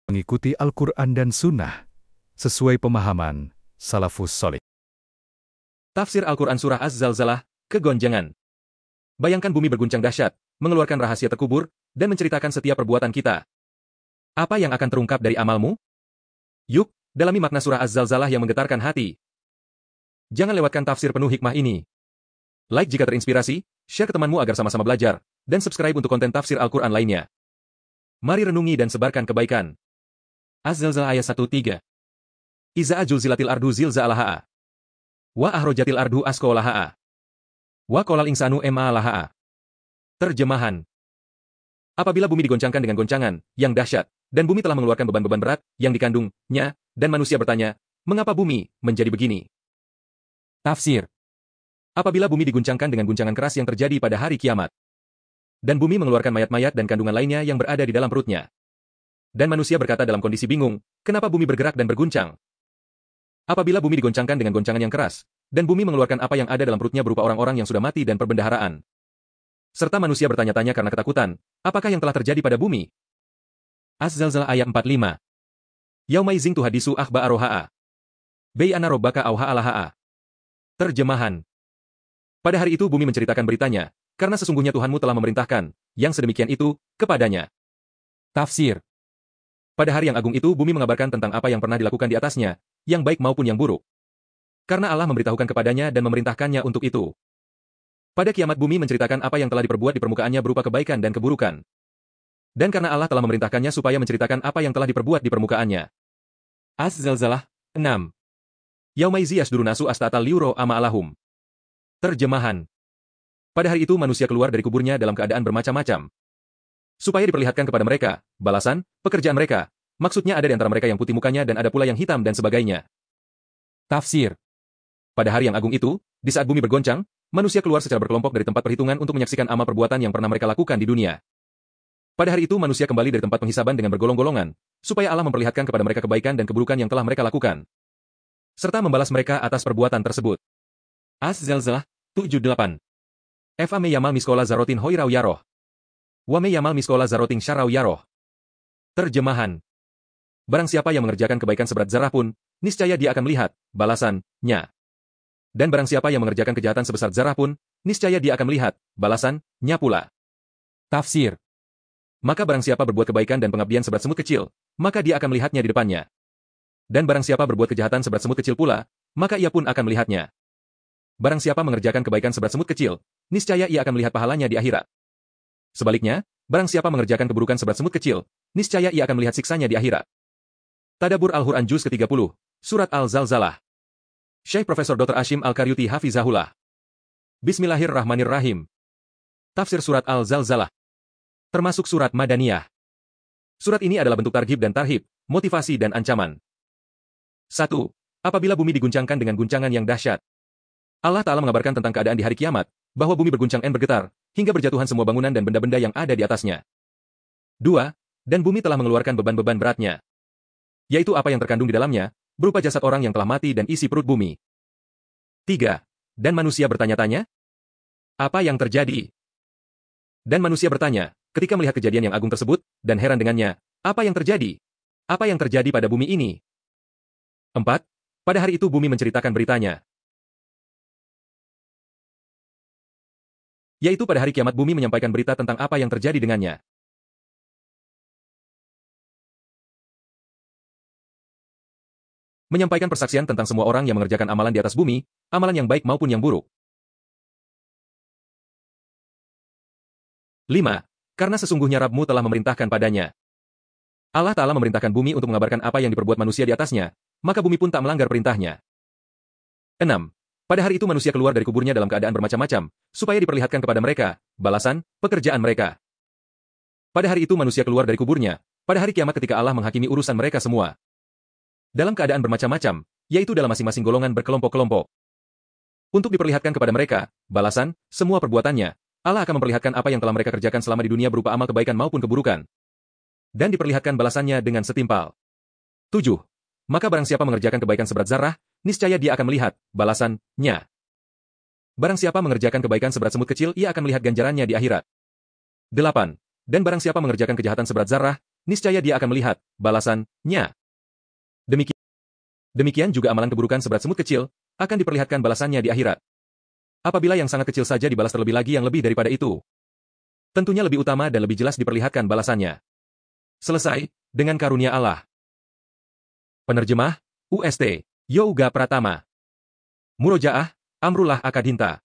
mengikuti Al-Quran dan Sunnah, sesuai pemahaman Salafus Shalih. Tafsir Al-Quran Surah Az-Zalzalah, kegonjangan. Bayangkan bumi berguncang dahsyat, mengeluarkan rahasia terkubur, dan menceritakan setiap perbuatan kita. Apa yang akan terungkap dari amalmu? Yuk, dalami makna Surah Az-Zalzalah yang menggetarkan hati. Jangan lewatkan tafsir penuh hikmah ini. Like jika terinspirasi, share ke temanmu agar sama-sama belajar, dan subscribe untuk konten tafsir Al-Quran lainnya. Mari renungi dan sebarkan kebaikan. Az-Zalzalah ayat 1-3. Iza zulzilatil ardu zilzalaha. Wa ahrojatil ardu asqalaha. Wa qolal insanu ma laha. Terjemahan. Apabila bumi digoncangkan dengan goncangan yang dahsyat, dan bumi telah mengeluarkan beban-beban berat yang dikandungnya, dan manusia bertanya, mengapa bumi menjadi begini? Tafsir. Apabila bumi diguncangkan dengan guncangan keras yang terjadi pada hari kiamat, dan bumi mengeluarkan mayat-mayat dan kandungan lainnya yang berada di dalam perutnya. Dan manusia berkata dalam kondisi bingung, kenapa bumi bergerak dan berguncang? Apabila bumi digoncangkan dengan goncangan yang keras, dan bumi mengeluarkan apa yang ada dalam perutnya berupa orang-orang yang sudah mati dan perbendaharaan. Serta manusia bertanya-tanya karena ketakutan, apakah yang telah terjadi pada bumi? Az-Zalzalah ayat 45. Yaumaizin tuhadisu akhba'aroha'a. Bay'ana robbaka awha'alaha'a. Terjemahan. Pada hari itu bumi menceritakan beritanya, karena sesungguhnya Tuhanmu telah memerintahkan, yang sedemikian itu, kepadanya. Tafsir. Pada hari yang agung itu bumi mengabarkan tentang apa yang pernah dilakukan di atasnya, yang baik maupun yang buruk. Karena Allah memberitahukan kepadanya dan memerintahkannya untuk itu. Pada kiamat bumi menceritakan apa yang telah diperbuat di permukaannya berupa kebaikan dan keburukan. Dan karena Allah telah memerintahkannya supaya menceritakan apa yang telah diperbuat di permukaannya. Az-Zalzalah 6. Yaumaizi yasdurun nasu asta'atal liuro ama'alahum. Terjemahan. Pada hari itu manusia keluar dari kuburnya dalam keadaan bermacam-macam. Supaya diperlihatkan kepada mereka, balasan, pekerjaan mereka. Maksudnya ada di antara mereka yang putih mukanya dan ada pula yang hitam dan sebagainya. Tafsir. Pada hari yang agung itu, di saat bumi bergoncang, manusia keluar secara berkelompok dari tempat perhitungan untuk menyaksikan amal perbuatan yang pernah mereka lakukan di dunia. Pada hari itu manusia kembali dari tempat penghisaban dengan bergolong-golongan, supaya Allah memperlihatkan kepada mereka kebaikan dan keburukan yang telah mereka lakukan. Serta membalas mereka atas perbuatan tersebut. Az-Zalzalah 7-8. Fa me yamal miskola zarotin hoirau yaroh. Wa me yamal miskola zarotin syarau yaroh. Terjemahan. Barang siapa yang mengerjakan kebaikan seberat zarah pun, niscaya dia akan melihat balasannya. Dan barang siapa yang mengerjakan kejahatan sebesar zarah pun, niscaya dia akan melihat balasannya pula. Tafsir. Maka barang siapa berbuat kebaikan dan pengabdian seberat semut kecil, maka dia akan melihatnya di depannya. Dan barang siapa berbuat kejahatan seberat semut kecil pula, maka ia pun akan melihatnya. Barang siapa mengerjakan kebaikan seberat semut kecil, niscaya ia akan melihat pahalanya di akhirat. Sebaliknya, barang siapa mengerjakan keburukan seberat semut kecil, niscaya ia akan melihat siksanya di akhirat. Tadabbur Al-Quran Juz ke-30, Surat Al-Zalzalah. Syekh Profesor Dr. Hashim Al-Qaryuti Hafizahullah. Bismillahirrahmanirrahim. Tafsir Surat Al-Zalzalah. Termasuk Surat Madaniyah. Surat ini adalah bentuk targhib dan tarhib, motivasi dan ancaman. 1. Apabila bumi diguncangkan dengan guncangan yang dahsyat. Allah Ta'ala mengabarkan tentang keadaan di hari kiamat, bahwa bumi berguncang dan bergetar, hingga berjatuhan semua bangunan dan benda-benda yang ada di atasnya. 2. Dan bumi telah mengeluarkan beban-beban beratnya. Yaitu apa yang terkandung di dalamnya, berupa jasad orang yang telah mati dan isi perut bumi. 3. Dan manusia bertanya-tanya, apa yang terjadi? Dan manusia bertanya, ketika melihat kejadian yang agung tersebut, dan heran dengannya, apa yang terjadi? Apa yang terjadi pada bumi ini? 4. Pada hari itu bumi menceritakan beritanya. Yaitu pada hari kiamat bumi menyampaikan berita tentang apa yang terjadi dengannya. Menyampaikan persaksian tentang semua orang yang mengerjakan amalan di atas bumi, amalan yang baik maupun yang buruk. 5. Karena sesungguhnya Rabb-mu telah memerintahkan padanya. Allah Ta'ala memerintahkan bumi untuk mengabarkan apa yang diperbuat manusia di atasnya, maka bumi pun tak melanggar perintahnya. 6. Pada hari itu manusia keluar dari kuburnya dalam keadaan bermacam-macam, supaya diperlihatkan kepada mereka, balasan, pekerjaan mereka. Pada hari itu manusia keluar dari kuburnya, pada hari kiamat ketika Allah menghakimi urusan mereka semua. Dalam keadaan bermacam-macam, yaitu dalam masing-masing golongan berkelompok-kelompok. Untuk diperlihatkan kepada mereka, balasan, semua perbuatannya, Allah akan memperlihatkan apa yang telah mereka kerjakan selama di dunia berupa amal kebaikan maupun keburukan. Dan diperlihatkan balasannya dengan setimpal. 7. Maka barang siapa mengerjakan kebaikan seberat zarah, niscaya dia akan melihat balasannya. Barang siapa mengerjakan kebaikan seberat semut kecil, ia akan melihat ganjarannya di akhirat. 8. Dan barang siapa mengerjakan kejahatan seberat zarah, niscaya dia akan melihat balasannya. Demikian juga amalan keburukan seberat semut kecil, akan diperlihatkan balasannya di akhirat. Apabila yang sangat kecil saja dibalas terlebih lagi yang lebih daripada itu, tentunya lebih utama dan lebih jelas diperlihatkan balasannya. Selesai, dengan karunia Allah. Penerjemah, UST, Yoga Pratama. Murojaah, Amrullah Akadinta.